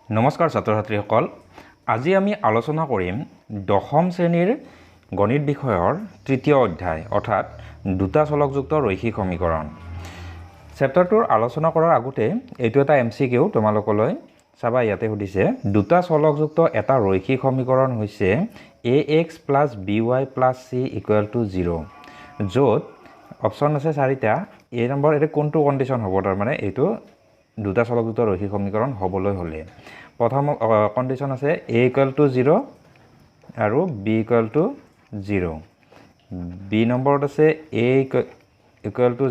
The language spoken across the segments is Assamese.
নমস্কাৰ ছাত্ৰ ছাত্ৰীসকল আজি আমি আলোচনা কৰিম দশম শ্ৰেণীৰ গণিত বিষয়ৰ তৃতীয় অধ্যায় অৰ্থাৎ দুটা চলকযুক্ত ৰৈখিক সমীকৰণ চেপ্টাৰটোৰ আলোচনা কৰাৰ আগতে এইটো এটা এমসিকিউ তোমালোকলৈ চাবা ইয়াতে সুধিছে দুটা চলকযুক্ত এটা ৰৈখিক সমীকৰণ হৈছে ax + by + c = 0 য'ত অপচন আছে চাৰিটা এ নম্বৰ এটো কোনটো কন্ডিশন হ'ব তাৰ মানে এইটো দুটা চলকযুক্ত ৰৈখিক সমীকৰণ হ'বলৈ হলে প্ৰথম কন্ডিশন আছে a = 0 আৰু b = 0 b নম্বৰত আছে a =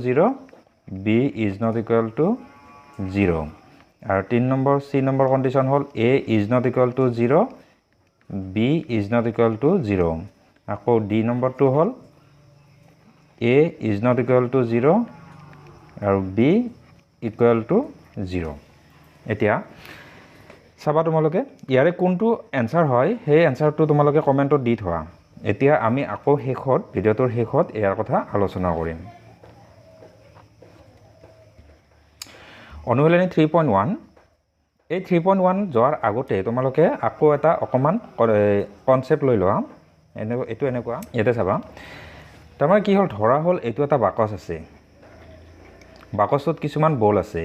0 b is not equal to 0 আৰু 3 নম্বৰ c নম্বৰ কন্ডিশন হ'ল a is not equal to 0 b is not equal to 0 আকৌ d নম্বৰটো হ'ল a is not equal to 0 আৰু b equal to 0 এতিয়া চাবা তোমালোকে ইয়াৰে কোনটো এনসাৰ হয় সেই এনসাৰটো তোমালোকে কমেন্টত দি থোৱা এতিয়া আমি আকৌ শেষত ভিডিওটোৰ শেষত ইয়াৰ কথা আলোচনা কৰিম অনুশীলনী 3.1 এই 3.1 যোৱাৰ আগতে তোমালোকে আকৌ এটা অকমান কনসেপ্ট লৈ লোৱা এটো এনেকুৱা ইয়াতে চাবা তাৰমানে কি হ'ল ধৰা হ'ল এইটো এটা বাকচ আছে বাকচত কিছুমান বল আছে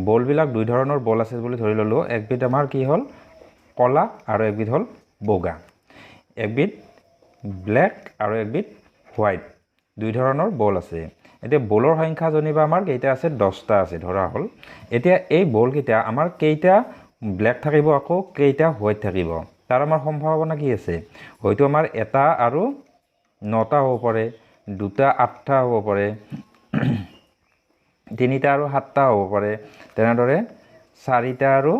বলবিলাক দুই ধৰণৰ বল আছে বুলি ধৰি ললো একবিধ আমাৰ কি হ'ল কলা আৰু একবিধ হ'ল বগা একবিধ ব্ল্যাক আৰু একবিধ হোৱাইট দুই ধৰণৰ বল আছে এতিয়া বলৰ সংখ্যা জনিবা আমাৰ কেইটা আছে 10টা আছে ধৰা হ'ল এতিয়া এই বল কেইটা আমাৰ কেইটা ব্ল্যাক থাকিব আকৌ কেইটা হোৱাইট থাকিব তাৰ আমাৰ সম্ভাৱনা কি আছে হয়তো আমাৰ এটা আৰু 9টা হ'ব পাৰে দুটা 8টা হ'ব পাৰে তিনিটা আৰু 7টা হ'ব পাৰে তেনেদৰে 4টা আৰু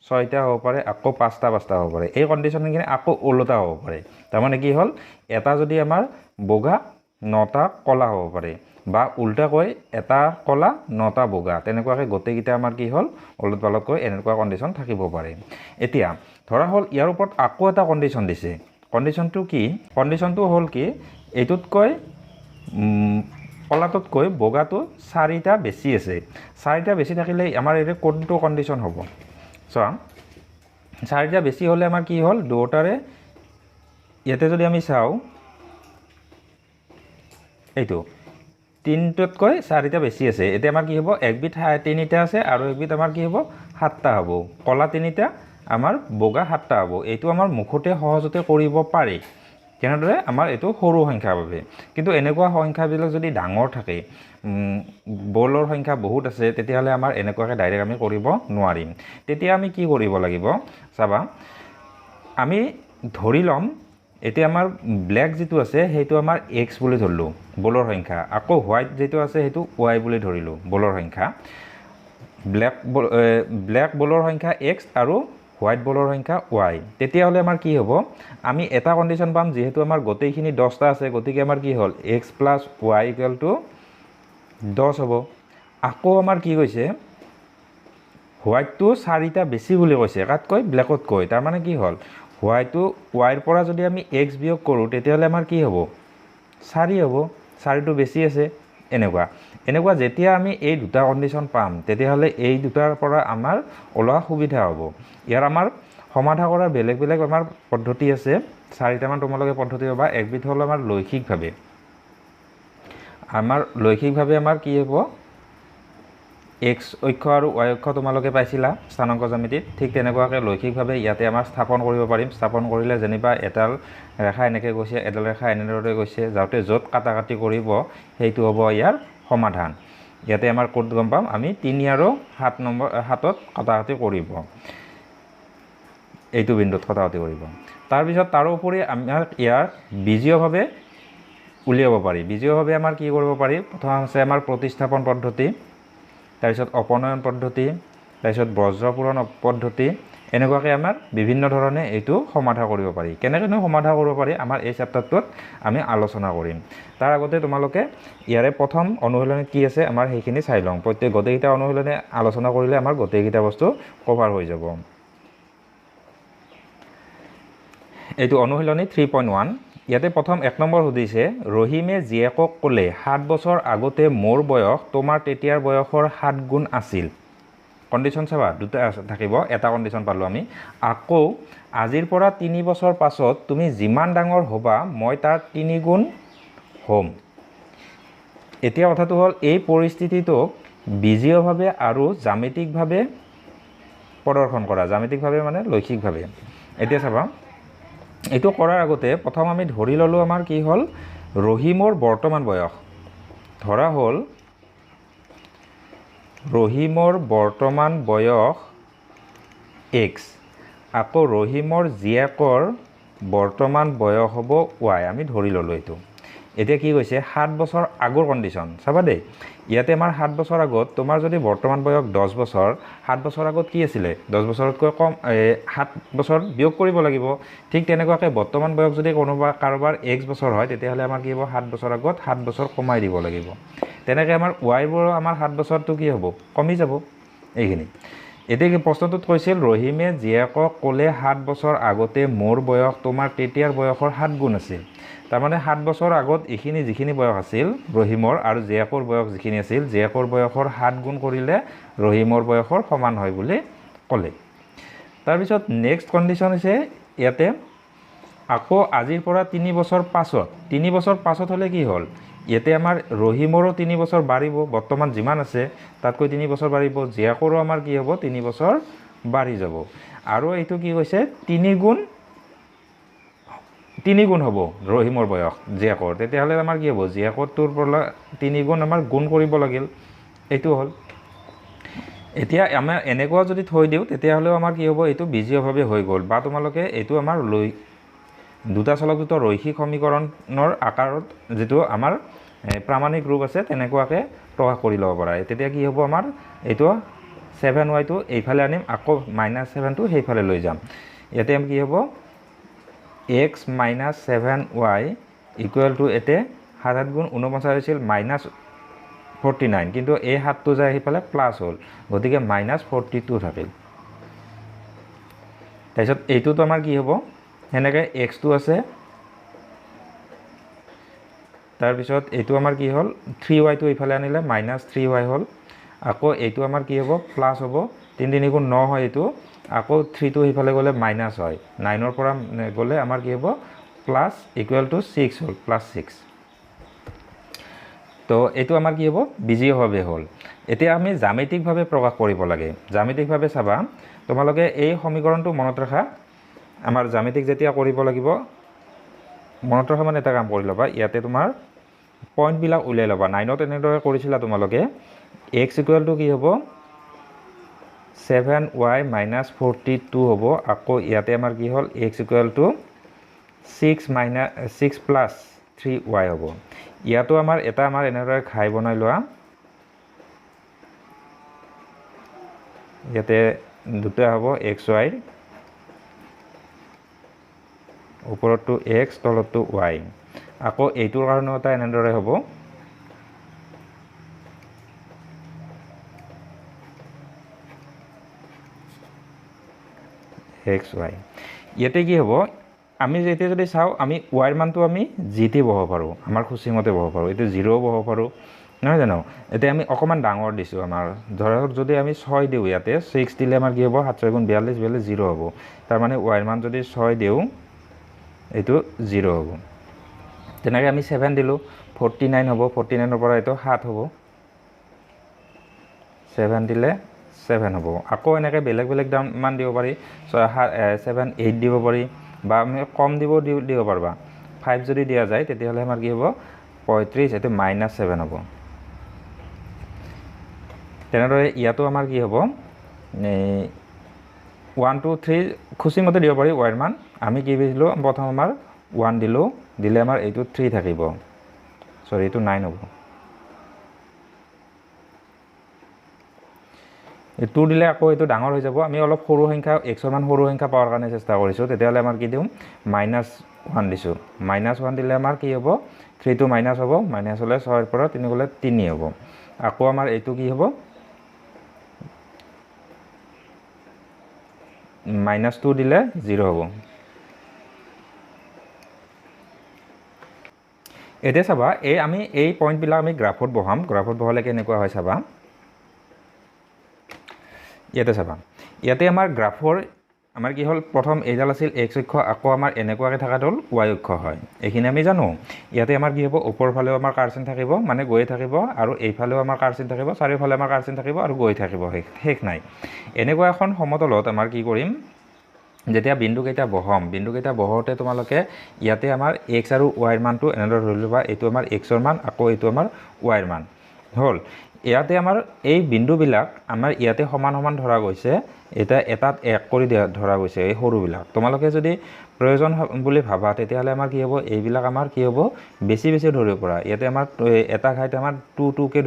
6টা হ'ব পাৰে আকৌ 5টা হ'ব পাৰে এই কন্ডিশনখিনি আকৌ ওলোটা হ'ব পাৰে তাৰ মানে কি হ'ল এটা যদি আমাৰ বগা 9টা কলা হ'ব পাৰে বা উল্টা কৈ এটা কলা 9টা বগা তেনেকুৱাকৈ গোটেইকিটা আমাৰ কি হ'ল ওলট পালটকৈ এনেকুৱা কন্ডিশন থাকিব পাৰে এতিয়া ধৰা হ'ল ইয়াৰ ওপৰত আকৌ এটা কন্ডিশন দিছে কন্ডিশনটো কি কন্ডিশনটো হ'ল কি এইটোতকৈ কলাটোতকৈ বগাটো 4টা বেছি আছে 4টা বেছি থাকিলে আমাৰ এই কোনটো কন্ডিশন হ'ব চোৱা 4টা বেছি হলে আমাৰ কি হ'ল দুটাৰে ইয়াতে যদি আমি চাও এইটো 3টতকৈ 4টা বেছি আছে এতিয়া আমাৰ কি হ'ব একবিধ 3টা আছে আৰু একবিধ আমাৰ কি হ'ব 7টা হ'ব কলা 3টা আমাৰ বগা 7টা হ'ব এইটো আমাৰ মুখতে সহজতে কৰিব পাৰি কেনেদৰে আমাৰ এটো সৰু সংখ্যা বাবে কিন্তু এনেকুৱা সংখ্যাবিলাক যদি ডাঙৰ থাকে বলৰ সংখ্যা বহুত আছে তেতিয়াহলে আমাৰ এনেকুৱাকে ডাইৰেক্ট আমি কৰিব নোৱাৰিম তেতিয়া আমি কি কৰিব লাগিব চাবা আমি ধৰি লম এতিয়া আমাৰ ব্ল্যাক যেটো আছে হেতু আমাৰ x বুলি ধৰলো বলৰ সংখ্যা আকৌ হোৱাইট যেটো আছে হেতু y বুলি ধৰিলো বলৰ সংখ্যা ব্ল্যাক বলৰ সংখ্যা x আৰু হোৱাইট বলৰ সংখ্যা y তেতিয়া হলে আমাৰ কি হ'ব আমি এটা কন্ডিশন পাম যেহেতু আমাৰ গোটেইখিনি 10টা আছে গতিকে আমাৰ কি হ'ল x + y = 10 হ'ব আকৌ আমাৰ কি কৈছে হোৱাইটটো 4টা বেছি বুলি কৈছে কাতকৈ ব্ল্যাকতকৈ তাৰ মানে কি হ'ল হোৱাইটটো y ৰ পৰা যদি আমি x বিয়োগ কৰো তেতিয়া হলে আমাৰ কি হ'ব 4 হ'ব 4টো বেছি আছে এনেকুৱা যেতিয়া আমি এই দুটা কন্ডিশন পাম তেতিয়া হলে এই দুটাৰ পৰা আমাৰ ওলোৱা সুবিধা হ'ব ইয়াৰ আমাৰ সমাধান কৰাৰ বেলেগ বেলেগ আমাৰ পদ্ধতি আছে 4টা মান তোমালোকে পদ্ধতি পাবা একবিধ হ'ল আমাৰ লৈখিকভাৱে আমাৰ কি হ'ব x অক্ষ আৰু y অক্ষ তোমালোকে পাইছিলা স্থানাংক জ্যামিতিত ঠিক তেনেকুৱাকৈ লৈখিকভাৱে ইয়াতে আমাৰ স্থাপন কৰিব পাৰিম স্থাপন কৰিলে যেনিবা এডাল ৰেখা এনেকৈ গৈছে এডাল ৰেখা এনেদৰে গৈছে যাওতে য'ত কাটাকাটি কৰিব সেইটো হ'ব ইয়াৰ সমাধান ইয়াতে আমাৰ কোড গম পাম আমি 3 আৰু 7 নম্বৰ 7ত কাটাকাটি কৰিব এইটো বিন্দুত কাটাকাটি কৰিব তাৰ পিছত তাৰ উপৰি আমাৰ ইয়াৰ বীজীয়ভাৱে উলিয়াব পাৰি বীজীয়ভাৱে আমাৰ কি কৰিব পাৰি প্ৰথম আছে আমাৰ প্ৰতিস্থাপন পদ্ধতি তাৰ পিছত অপনয়ন পদ্ধতি তাৰ পিছত বজ্ৰপূৰণ পদ্ধতি এনেকুৱাকৈ আমাৰ বিভিন্ন ধৰণে এইটো সমাধান কৰিব পাৰি কেনেকৈ সমাধান কৰিব পাৰি আমাৰ এই চেপ্টাৰটোত আমি আলোচনা কৰিম তাৰ আগতে তোমালোকে ইয়াৰে প্ৰথম অনুশীলনী কি আছে আমাৰ সেইখিনি চাই লওঁ প্ৰত্যেক গোটেইটা অনুশীলনী আলোচনা কৰিলে আমাৰ গোটেইটা বস্তু কভাৰ হৈ যাব এইটো অনুশীলনী 3.1 ইয়াতে প্ৰথম 1 নম্বৰ সুধিছে ৰহিমে জীয়েকক ক'লে 7 বছৰ আগতে মোৰ বয়স তোমাৰ তেতিয়াৰ বয়সৰ 7 গুণ আছিল কণ্ডিশ্যন চাবা দুটা থাকিব এটা কণ্ডিশ্যন পালোঁ আমি আকৌ আজিৰ পৰা 3 বছৰ পাছত তুমি যিমান ডাঙৰ হ'বা মই তাৰ 3 গুণ হ'ম এতিয়া কথাটো হ'ল এই পৰিস্থিতিটোক বীজীয়ভাৱে আৰু জ্যামিতিকভাৱে প্ৰদৰ্শন কৰা জ্যামিতিকভাৱে মানে লৈখিকভাৱে এতিয়া চাবা এইটো কৰাৰ আগতে প্ৰথম আমি ধৰি ল'লোঁ আমাৰ কি হ'ল ৰহিমৰ বৰ্তমান বয়স ধৰা হ'ল ৰহিমৰ বৰ্তমান বয়স x আকৌ ৰহিমৰ জীয়েকৰ বৰ্তমান বয়স হ'ব y আমি ধৰি ল'লোঁ এইটো এতিয়া কি কৈছে 7 বছৰ আগৰ কণ্ডিশ্যন চাবা দেই ইয়াতে আমাৰ 7 বছৰ আগত তোমাৰ যদি বৰ্তমান বয়স 10 বছৰ 7 বছৰ আগত কি আছিলে 10 বছৰতকৈ কম 7 বছৰ বিয়োগ কৰিব লাগিব ঠিক তেনেকুৱাকৈ বৰ্তমান বয়স যদি কোনোবা কাৰোবাৰ x বছৰ হয় তেতিয়াহ'লে আমাৰ কি হ'ব 7 বছৰ আগত 7 বছৰ কমাই দিব লাগিব তেনেকৈ আমাৰ y বোৰ আমাৰ 7 বছৰটো কি হ'ব কমি যাব এইখিনি এতিয়া কি প্ৰশ্নটোত কৈছিল ৰহিমে জীয়েকক ক'লে 7 বছৰ আগতে মোৰ বয়স তোমাৰ তেতিয়াৰ বয়সৰ 7 গুণ আছিল তাৰমানে 7 বছৰ আগত এইখিনি যিখিনি বয়স আছিল ৰহিমৰ আৰু জীয়েকৰ বয়স যিখিনি আছিল জীয়েকৰ বয়সৰ 7 গুণ কৰিলে ৰহিমৰ বয়সৰ সমান হয় বুলি ক'লে তাৰপিছত নেক্সট কণ্ডিশ্যন হৈছে ইয়াতে আকৌ আজিৰ পৰা 3 বছৰ পাছত হ'লে কি হ'ল ইয়াতে আমাৰ ৰহিমৰো 3 বছৰ বাঢ়িব বৰ্তমান যিমান আছে তাতকৈ 3 বছৰ বাঢ়িব জীয়েকৰো আমাৰ কি হ'ব 3 বছৰ বাঢ়ি যাব আৰু এইটো কি কৈছে 3 গুণ হ'ব ৰহিমৰ বয়স জীয়েকৰ তেতিয়াহ'লে আমাৰ কি হ'ব জীয়েকৰটোৰ পৰা 3 গুণ আমাৰ গুণ কৰিব লাগিল এইটো হ'ল এতিয়া আমাৰ এনেকুৱা যদি থৈ দিওঁ তেতিয়াহ'লেও আমাৰ কি হ'ব এইটো বীজীয়ভাৱে হৈ গ'ল বা তোমালোকে এইটো আমাৰ দুটা চলকযুক্ত ৰৈখিক সমীকৰণৰ আকাৰত যিটো আমাৰ প্ৰামাণিক ৰূপ আছে তেনেকুৱাকৈ প্ৰকাশ কৰি ল'ব পাৰা তেতিয়া কি হ'ব আমাৰ এইটো 7y টো এইফালে আনিম আকৌ -7টো সেইফালে লৈ যাম ইয়াতে কি হ'ব x - 7y ইকুৱেল টু এতে 7 গুণ 49 হৈছিল -49 কিন্তু এই 7টো যায় সেইফালে প্লাছ হ'ল গতিকে -42 থাকিল তাৰপিছত এইটোতো আমাৰ কি হ'ব সেনেকৈ xটো আছে তাৰপিছত এইটো আমাৰ কি হ'ল 3y টো এইফালে আনিলে -3y হ'ল আকৌ এইটো আমাৰ কি হ'ব প্লাছ হ'ব 3 3 গুণ 9 হয় এইটো আকৌ 3টো সেইফালে গ'লে মাইনাছ হয় 9ৰ পৰা গ'লে আমাৰ কি হ'ব প্লাছ ইকুৱেল টু 6 হ'ল +6 তো এইটো আমাৰ কি হ'ব বীজীয়ভাৱে হ'ল এতিয়া আমি জ্যামিতিকভাৱে প্ৰকাশ কৰিব লাগে জ্যামিতিকভাৱে চাবা তোমালোকে এই সমীকৰণটো মনত ৰাখা আমাৰ জ্যামিতিক যেতিয়া কৰিব লাগিব মনত ৰাখা মানে এটা কাম কৰি ল'বা ইয়াতে তোমাৰ পইণ্টবিলাক উলিয়াই ল'বা 9ত এনেদৰে কৰিছিলা তোমালোকে x ইকুৱেল টু কি হ'ব 7y - 42 হ'ব আকৌ ইয়াতে আমাৰ কি হ'ল x ইকুৱেল টু 6 + 3y হ'ব ইয়াতো আমাৰ এটা আমাৰ এনেদৰে ঘাই বনাই লোৱা ইয়াতে দুটা হ'ব xy ওপৰতটো x তলতটো y আকৌ এইটোৰ কাৰণে এটা এনেদৰে হ'ব xy ইয়াতে কি হ'ব আমি যেতিয়া যদি চাওঁ আমি y ৰ মানটো আমি জিতে বহাব পাৰোঁ আমাৰ খুচিমতে বহাব পাৰোঁ এইটো 0 বহাব পাৰোঁ নহয় জানো এতিয়া আমি অকণমান ডাঙৰ দিছোঁ আমাৰ ধৰক যদি আমি 6 দিওঁ ইয়াতে 6 দিলে আমাৰ কি হ'ব 7 6 গুণ 42 0 হ'ব তাৰমানে y ৰ মান যদি 6 দিওঁ এইটো 0 হ'ব তেনেকৈ আমি 7 দিলোঁ 49 হ'ব 49ৰ পৰা এইটো 7 হ'ব 7 দিলে 7 হ'ব আকৌ এনেকৈ বেলেগ বেলেগ মান দিব পাৰি 7 8 দিব পাৰি বা আমি কম দিব পাৰবা 5 যদি দিয়া যায় তেতিয়াহ'লে আমাৰ কি হ'ব 35 এইটো -7 হ'ব তেনেদৰে ইয়াতো আমাৰ কি হ'ব 1 2 3 খুচিমতে দিব পাৰি y ৰ মান আমি কি দিলোঁ প্ৰথম আমাৰ 1 দিলোঁ দিলে আমাৰ এইটো 3 থাকিব সৰি এইটো 9 হ'ব 2 দিলে আকৌ এইটো ডাঙৰ হৈ যাব আমি অলপ সৰু সংখ্যা x ৰ মান সৰু সংখ্যা পাৱাৰ কাৰণে চেষ্টা কৰিছোঁ তেতিয়াহ'লে আমাৰ কি দিম -1 দিছোঁ -1 দিলে আমাৰ কি হ'ব 3 টো মাইনাছ হ'ব মাইনাছ হ'লে 6 ৰ পৰা 3 গ'লে 3 হ'ব আকৌ আমাৰ এইটো কি হ'ব -2 দিলে 0 হ'ব এতিয়া চাবা আমি এই পইণ্টবিলাক আমি গ্ৰাফত বহাম গ্ৰাফত বহালে কেনেকুৱা হয় চাবা ইয়াতে চাবা ইয়াতে আমাৰ গ্ৰাফৰ আমাৰ কি হ'ল প্ৰথম এইডাল আছিল x অক্ষ আকৌ আমাৰ এনেকুৱাকৈ থকাটো হ'ল y অক্ষ হয় এইখিনি আমি জানো ইয়াতে আমাৰ কি হ'ব ওপৰ ফালেও আমাৰ কাৰ্চিন থাকিব মানে গৈ থাকিব আৰু এইফালেও আমাৰ কাৰ্চিন থাকিব চাৰিওফালে আমাৰ কাৰ্চিন থাকিব আৰু গৈ থাকিব শেষ নাই এনেকুৱা এখন সমতলত আমাৰ কি কৰিম যেতিয়া বিন্দুকেইটা বহাওঁতে তোমালোকে ইয়াতে আমাৰ x আৰু y ৰ মানটো এনেদৰে ধৰি ল'বা এইটো আমাৰ x ৰ মান আকৌ এইটো আমাৰ y ৰ মান হ'ল ইয়াতে আমাৰ এই বিন্দুবিলাক আমাৰ ইয়াতে সমান সমান ধৰা গৈছে এটাত এক কৰি ধৰা গৈছে এই সৰুবিলাক তোমালোকে যদি প্ৰয়োজন বুলি ভাবা তেতিয়াহ'লে আমাৰ কি হ'ব এইবিলাক আমাৰ কি হ'ব বেছি ধৰিব পৰা ইয়াতে আমাৰ এটা ঠাইত আমাৰ 2কে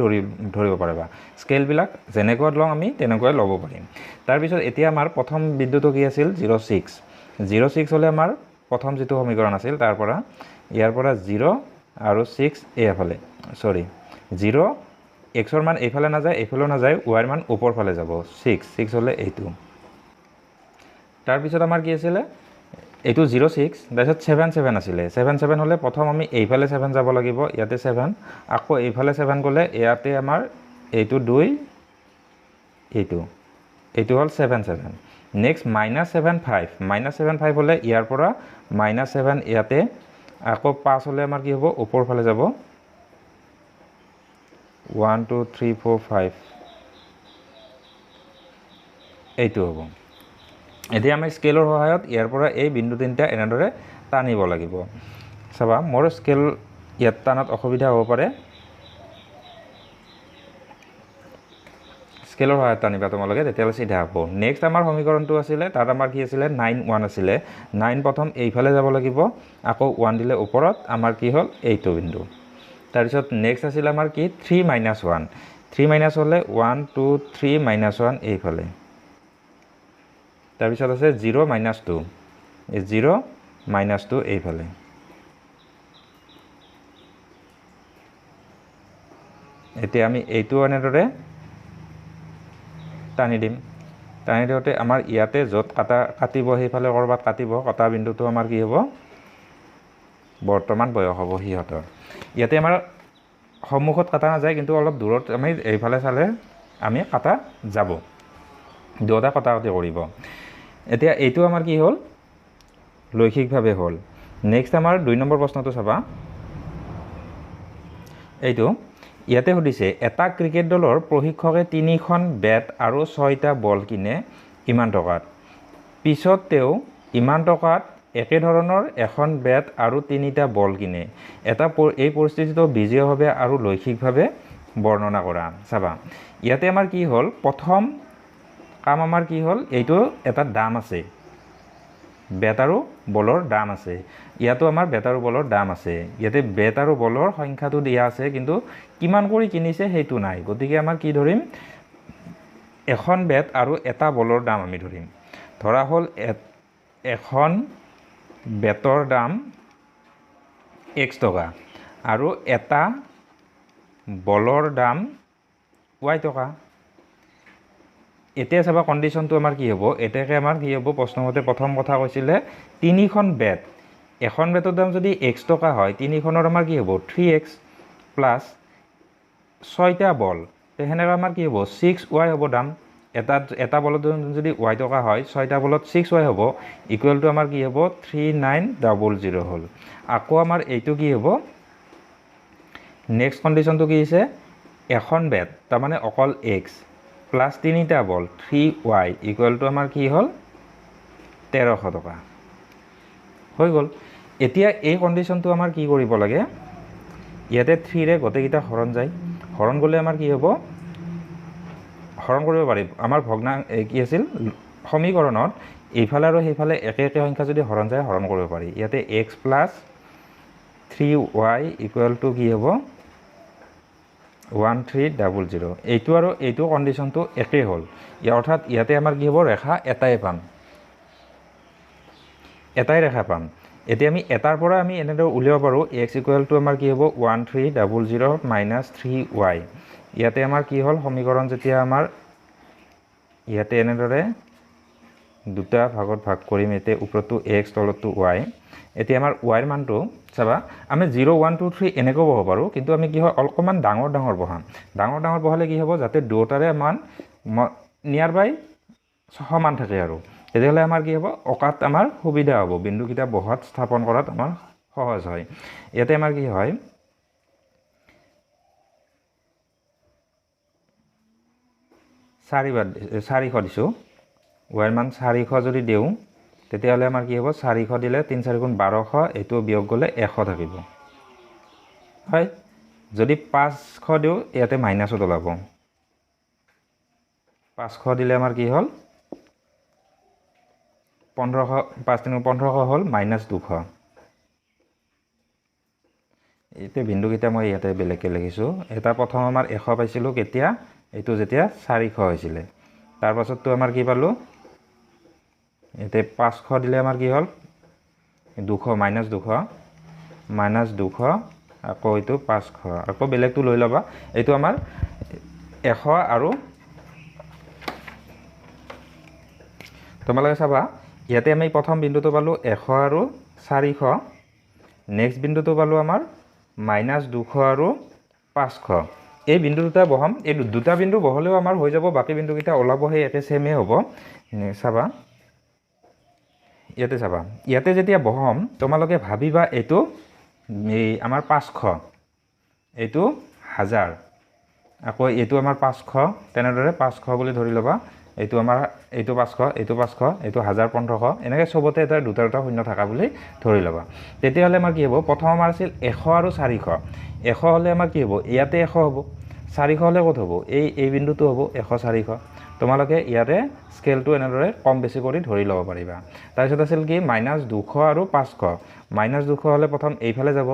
ধৰিব পাৰিবা স্কেলবিলাক যেনেকুৱা লওঁ আমি তেনেকুৱাই ল'ব পাৰিম তাৰপিছত এতিয়া আমাৰ প্ৰথম বিন্দুটো কি আছিল 0.6 হ'লে আমাৰ প্ৰথম যিটো সমীকৰণ আছিল তাৰ পৰা ইয়াৰ পৰা 0 আৰু 6 এফালে 0 x ৰ মান এইফালে নাযায় এইফালেও নাযায় y ৰ মান ওপৰ ফালে যাব 6 হ'লে এইটো তাৰপিছত আমাৰ কি আছিলে এইটো 0.6 তাৰপিছত 7 আছিলে 7 হ'লে প্ৰথম আমি এইফালে 7 যাব লাগিব ইয়াতে 7 আকৌ এইফালে 7 গ'লে ইয়াতে আমাৰ এইটো 2 এইটো হ'ল 7 নেক্সট -7 হ'লে ইয়াৰ পৰা -7 ইয়াতে আকৌ 5 হ'লে আমাৰ কি হ'ব ওপৰ ফালে যাব 1 2 3 4 5 এইটো হ'ব এতিয়া আমি স্কেলৰ সহায়ত ইয়াৰ পৰা এই বিন্দু তিনিটা এনেদৰে টানিব লাগিব চাবা মোৰ স্কেল ইয়াত টানাত অসুবিধা হ'ব পাৰে স্কেলৰ সহায়ত টানিবা তোমালোকে তেতিয়াহ'লে চিধা হ'ব নেক্সট আমাৰ সমীকৰণটো আছিলে তাত আমাৰ কি আছিলে 9 আছিলে 9 প্ৰথম এইফালে যাব লাগিব আকৌ 1 দিলে ওপৰত আমাৰ কি হ'ল এইটো বিন্দু তাৰপিছত নেক্সট আছিল আমাৰ কি 3 - 1 হ'লে 1 2 3 - 1 এইফালে তাৰপিছত আছে 0 - 2 এই 0 - 2 এইফালে এতিয়া আমি এইটো এনেদৰে টানি দিওঁতে আমাৰ ইয়াতে য'ত কাটিব সেইফালে ক'ৰবাত কটা বিন্দুটো আমাৰ কি হ'ব বৰ্তমান বয়স হ'ব সিহঁতৰ ইয়াতে আমাৰ সন্মুখত কাটা নাযায় কিন্তু অলপ দূৰত আমি এইফালে চালে আমি কাটা যাব দুটা কটাকটি কৰিব এতিয়া এইটো আমাৰ কি হ'ল লৈখিকভাৱে হ'ল নেক্সট আমাৰ 2 নম্বৰ প্ৰশ্নটো চাবা এইটো ইয়াতে সুধিছে এটা ক্ৰিকেট দলৰ প্ৰশিক্ষকে 3খন বেট আৰু 6টা বল কিনে ইমান টকাত পিছত তেওঁ ইমান টকাত একে ধৰণৰ এখন বেট আৰু 3টা বল কিনে এই পৰিস্থিতিটো বিজয়ভাৱে আৰু লৈখিকভাৱে বৰ্ণনা কৰা চাবা ইয়াতে আমাৰ কি হ'ল প্ৰথম কাম আমাৰ কি হ'ল এইটো এটা দাম আছে বেট আৰু বলৰ দাম আছে ইয়াতো আমাৰ বেট আৰু বলৰ দাম আছে ইয়াতে বেট আৰু বলৰ সংখ্যাটো দিয়া আছে কিন্তু কিমান কৰি কিনিছে সেইটো নাই গতিকে আমাৰ কি ধৰিম এখন বেট আৰু এটা বলৰ দাম আমি ধৰিম ধৰা হ'ল এখন বেটৰ দাম x টকা আৰু এটা বলৰ দাম y টকা এতিয়া চাবা কণ্ডিশ্যনটো আমাৰ কি হ'ব এটাকে আমাৰ কি হ'ব প্ৰশ্নমতে প্ৰথম কথা কৈছিলে 3খন বেট এখন বেটৰ দাম যদি x টকা হয় 3খনৰ আমাৰ কি হ'ব 3x প্লাছ 6টা বল সেনেকৈ আমাৰ কি হ'ব 6y হ'ব দাম এটা বলত যদি y টকা হয় 6টা বলত 6y হ'ব ইকুৱেল টু আমাৰ কি হ'ব 3900 হ'ল আকৌ আমাৰ এইটো কি হ'ব নেক্সট কণ্ডিশ্যনটো কি হৈছে এখন বেট তাৰমানে অকল x প্লাছ 3টা বল 3y ইকুৱেল টু আমাৰ কি হ'ল 1300 টকা হৈ গ'ল এতিয়া এই কণ্ডিশ্যনটো আমাৰ কি কৰিব লাগে ইয়াতে 3ৰে গোটেইকেইটা হৰণ যায় হৰণ গ'লে আমাৰ কি হ'ব হৰণ কৰিব পাৰিম আমাৰ ভগ্নাংশ কি আছিল সমীকৰণত এইফালে আৰু সেইফালে একে সংখ্যা যদি হৰণ যায় হৰণ কৰিব পাৰি ইয়াতে x plus 3y equal to কি হ'ব 1300 এইটো আৰু এইটো কণ্ডিশ্যনটো একেই হ'ল অৰ্থাৎ ইয়াতে আমাৰ কি হ'ব ৰেখা এটাই পাম এতিয়া আমি এটাৰ পৰা আমি এনেদৰে উলিয়াব পাৰোঁ x ইকুৱেল টু আমাৰ কি হ'ব 1300 মাইনাছ 3y ইয়াতে আমাৰ কি হ'ল সমীকৰণ যেতিয়া আমাৰ ইয়াতে এনেদৰে দুটা ভাগত ভাগ কৰিম এতিয়া ওপৰতো x তলতো y এতিয়া আমাৰ y ৰ মানটো চাবা আমি 0 1 2 3 এনেকৈ বহাব পাৰোঁ কিন্তু আমি কি হয় অলপমান ডাঙৰ বহাম ডাঙৰ বহালে কি হ'ব যাতে দুটাৰে মান নিয়াৰ বাই সমান থাকে আৰু তেতিয়াহ'লে আমাৰ কি হ'ব অকাত আমাৰ সুবিধা হ'ব বিন্দুকেইটা বহাত স্থাপন কৰাত আমাৰ সহজ হয় ইয়াতে আমাৰ কি হয় 400 দিছোঁ y ৰ মান 400 যদি দিওঁ তেতিয়াহ'লে আমাৰ কি হ'ব 400 দিলে 3 4 গুণ 1200 এইটো বিয়োগ গ'লে 100 থাকিব হয় যদি 500 দিওঁ ইয়াতে মাইনাছত ওলাব 500 দিলে আমাৰ কি হ'ল 1500 5 3 1500 হ'ল -200 এইটো বিন্দুকেইটা মই ইয়াতে বেলেগকৈ লিখিছোঁ এটা প্ৰথম আমাৰ 100 পাইছিলোঁ কেতিয়া এইটো যেতিয়া 400 হৈছিলে তাৰপাছততো আমাৰ কি পালোঁ ইয়াতে 500 দিলে আমাৰ কি হ'ল 200 -200 আকৌ এইটো 500 আকৌ বেলেগটো লৈ ল'বা এইটো আমাৰ 100 আৰু তোমালোকে চাবা ইয়াতে আমি প্ৰথম বিন্দুটো পালোঁ 100 আৰু 400 নেক্সট বিন্দুটো পালোঁ আমাৰ -200 আৰু 500 এই বিন্দু দুটা বহাম এই দুটা বিন্দু বহলেও আমাৰ হৈ যাব বাকি বিন্দুকেইটা ওলাব সেই একে সেমে হ'ব চাবা ইয়াতে চাবা ইয়াতে যেতিয়া বহাম তোমালোকে ভাবিবা এইটো এই আমাৰ 500 এইটো 1000 আকৌ এইটো আমাৰ 500 তেনেদৰে 500 বুলি ধৰি ল'বা এইটো আমাৰ এইটো 500 এইটো 1000 1500 এনেকৈ সবতে এটা দুটা শূন্য থাকা বুলি ধৰি ল'বা তেতিয়াহ'লে আমাৰ কি হ'ব প্ৰথম আমাৰ আছিল 100 আৰু 400 100 হ'লে আমাৰ কি হ'ব ইয়াতে 100 হ'ব 400 হ'লে ক'ত হ'ব এই বিন্দুটো হ'ব 100 400 তোমালোকে ইয়াতে স্কেলটো এনেদৰে কম বেছি কৰি ধৰি ল'ব পাৰিবা তাৰপিছত আছিল কি -200 আৰু 500 -200 হ'লে প্ৰথম এইফালে যাব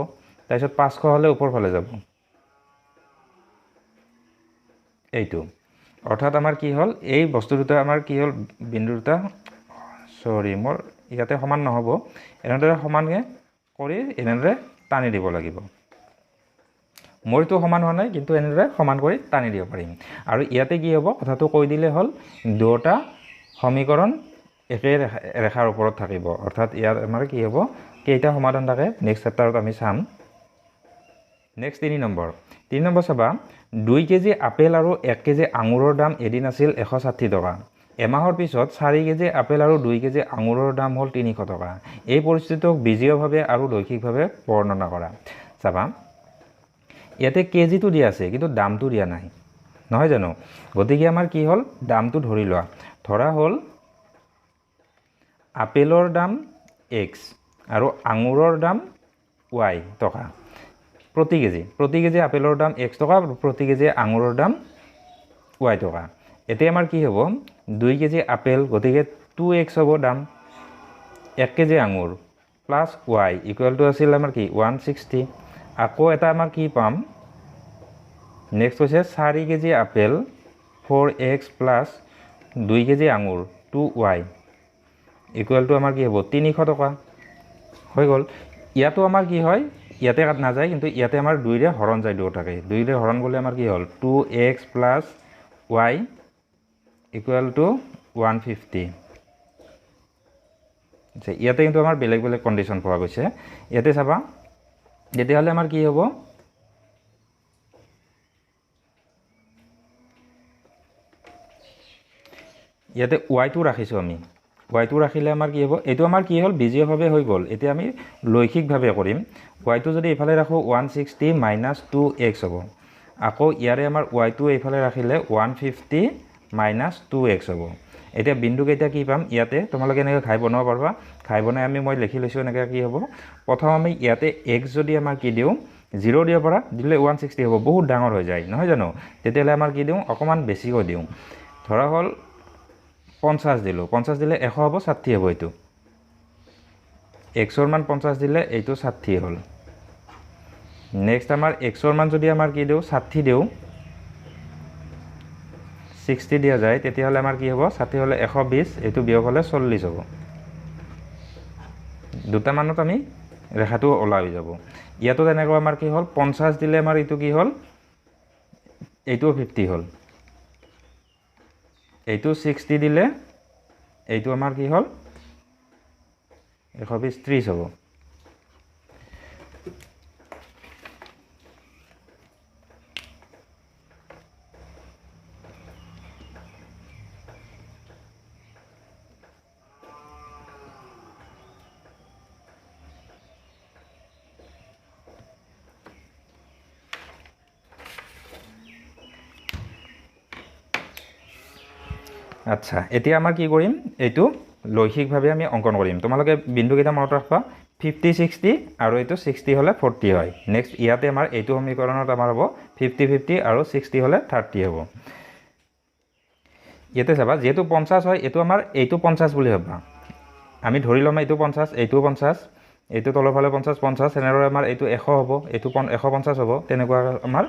তাৰপিছত 500 হ'লে ওপৰ ফালে যাব এইটো অৰ্থাৎ আমাৰ কি হ'ল এই বস্তু দুটা আমাৰ কি হ'ল বিন্দু দুটা সৰি মোৰ ইয়াতে সমান নহ'ব এনেদৰে সমানকৈ কৰি এনেদৰে টানি দিব লাগিব মোৰটো সমান হোৱা নাই কিন্তু এনেদৰে সমান কৰি টানি দিব পাৰিম আৰু ইয়াতে কি হ'ব কথাটো কৈ দিলে হ'ল দুটা সমীকৰণ একে ৰেখাৰ ওপৰত থাকিব অৰ্থাৎ ইয়াৰ আমাৰ কি হ'ব কেইটা সমাধান থাকে নেক্সট চেপ্টাৰত আমি চাম নেক্সট 3 নম্বৰ চাবা 2 কেজি আপেল আৰু 1 কেজি আঙুৰৰ দাম এদিন আছিল 160 টকা এমাহৰ পিছত 4 কেজি আপেল আৰু 2 কেজি আঙুৰৰ দাম হ'ল 300 টকা এই পৰিস্থিতিক বিজীয়ভাৱে আৰু লৈখিকভাৱে বৰ্ণনা কৰা চাবা ইয়াতে কেজিটো দিয়া আছে কিন্তু দামটো দিয়া নাই নহয় জানো গতিকে আমাৰ কি হ'ল দামটো ধৰি লোৱা ধৰা হ'ল আপেলৰ দাম x আৰু আঙুৰৰ দাম y টকা প্ৰতি কেজি আপেলৰ দাম x টকা প্ৰতি কেজি আঙুৰৰ দাম y টকা এতিয়া আমাৰ কি হ'ব 2 কেজি আপেল গতিকে 2x হ'ব দাম 1 কেজি আঙুৰ প্লাস y ইকুৱেল টু আছিল আমাৰ কি 160 আকৌ এটা আমাৰ কি পাম নেক্সট হৈছে 4 KG apple 4x plus 2 KG আঙুৰ 2y ইকুৱেল টু আমাৰ কি হ'ব 300 টকা হৈ গ'ল ইয়াতো আমাৰ কি হয় ইয়াতে কাট নাযায় কিন্তু ইয়াতে আমাৰ 2 ৰে হৰণ যায় দুটাকে 2 ৰে হৰণ গ'লে আমাৰ কি হ'ল 2x plus y equal to 150 আচ্ছা ইয়াতে কিন্তু আমাৰ বেলেগ কন্ডিশন পোৱা গৈছে ইয়াতে চাবা তেতিয়াহ'লে আমাৰ কি হ'ব ইয়াতে y টো ৰাখিছো আমি y টো ৰাখিলে আমাৰ কি হ'ব এটো আমাৰ কি হ'ল বিজীয়ভাৱে হৈ গ'ল এতিয়া আমি লৈখিকভাৱে কৰিম y টো যদি ইফালে ৰাখো 160 - 2x হ'ব আকৌ ইয়াৰে আমাৰ y টো ইফালে ৰাখিলে 150 - 2x হ'ব এতিয়া বিন্দু কেইটা কি পাম ইয়াতে তোমালোকে এনেকৈ খাই বনাব পাৰবা খাই বনাই আমি মই লিখি লৈছো এনেকৈ কি হ'ব প্ৰথম আমি ইয়াতে x যদি আমাৰ কি দিও 0 দিব পাৰা দিলে 160 হ'ব বহুত ডাঙৰ হৈ যায় নহয় জানো তেতিয়ালে আমাৰ কি দিও অকমান বেছি কৈ দিও ধৰা হ'ল 50 দিলো 50 দিলে 100 হ'ব 60 হ'ব এইটো x ৰ মান 50 দিলে এইটো 60 হ'ল নেক্সট আমাৰ x ৰ মান যদি আমাৰ কি দিও 60 দিও 60 দিয়া যায় তেতিয়াহলে আমাৰ কি হ'ব 60 হলে 120 এইটো বিয়োগ হলে 40 হ'ব দুটা মানত আমি ৰেখাটো ওলাই যাব ইয়াতো তেনেকৈ আমাৰ কি হ'ল 50 দিলে আমাৰ এইটো কি হ'ল এইটো 50 হ'ল এইটো 60 দিলে এইটো আমাৰ কি হ'ল 120 30 হ'ব আচ্ছা এতিয়া আমাৰ কি কৰিম এইটো লৈখিকভাৱে আমি অংকন কৰিম তোমালোকে বিন্দুকেইটা মনত ৰাখবা 50 60 আৰু এইটো 60 হ'লে 40 হয় নেক্সট ইয়াতে আমাৰ এইটো সমীকৰণত আমাৰ হ'ব 50 50 আৰু 60 হ'লে 30 হ'ব ইয়াতে চাবা যেহেতু 50 হয় এইটো আমাৰ এইটো 50 বুলি ভাববা আমি ধৰি ল'ম এইটো 50 এইটো 50 এইটো তলৰ ফালে 50 50 এনেদৰে আমাৰ এইটো 100 হ'ব এইটো 150 হ'ব তেনেকুৱা আমাৰ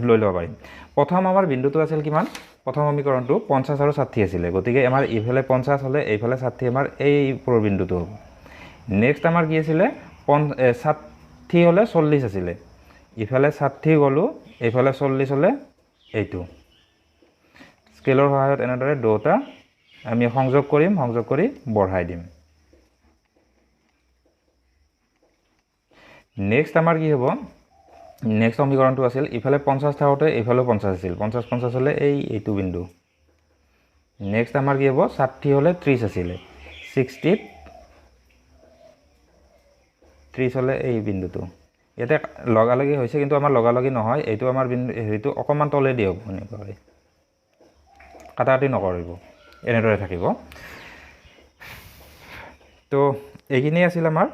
লৈ ল'ব পাৰিম প্ৰথম আমাৰ বিন্দুটো আছিল কিমান প্ৰথম সমীকৰণটো 50 আৰু 60 আছিল গতিকে আমাৰ ইফালে 50 হ'লে এইফালে 60 আমাৰ এই ওপৰৰ বিন্দুটো হ'ব নেক্সট আমাৰ কি আছিল 60 হ'লে 40 আছিল ইফালে 60 গ'লো এইফালে 40 হ'লে এইটো স্কেলৰ সহায়ত এনেদৰে দুটা আমি সংযোগ কৰিম সংযোগ কৰি বঢ়াই দিম নেক্সট আমাৰ কি হ'ব নেক্সট সমীকৰণটো আছিল ইফালে 50 থাকোঁতে এইফালে 50 আছিল 50 50 হ'লে এইটো বিন্দু নেক্সট আমাৰ কি হ'ব 60 হ'লে 30 আছিল 60 30 হ'লে এই বিন্দুটো ইয়াতে লগালগি হৈছে কিন্তু আমাৰ লগালগি নহয় এইটো আমাৰ বিন্দু হেৰিটো অকণমান তলে দি হ'ব এনেকৈ কাটাকাটি নকৰিব এনেদৰে থাকিব তো এইখিনি আছিল আমাৰ